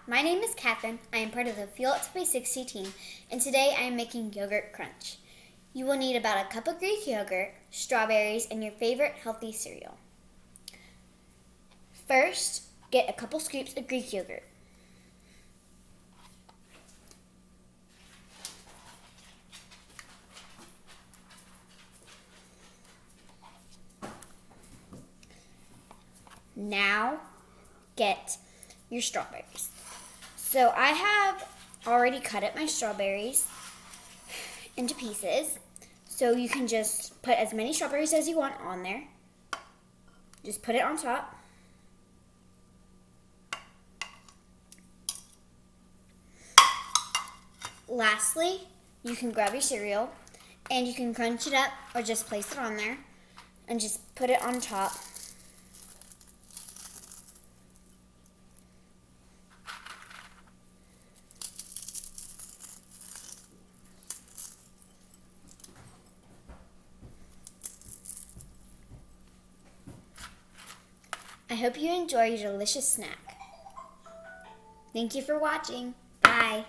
my name is Kathryn. I am part of the Fuel Up to Base 60 team, and today I am making yogurt crunch. You will need about a cup of Greek yogurt, strawberries, and your favorite healthy cereal. First, get a couple scoops of Greek yogurt. Now, get your strawberries. So I have already cut up my strawberries into pieces. So you can just put as many strawberries as you want on there. Just put it on top. Lastly, you can grab your cereal and you can crunch it up or just place it on there and just put it on top. I hope you enjoy your delicious snack. Thank you for watching. Bye.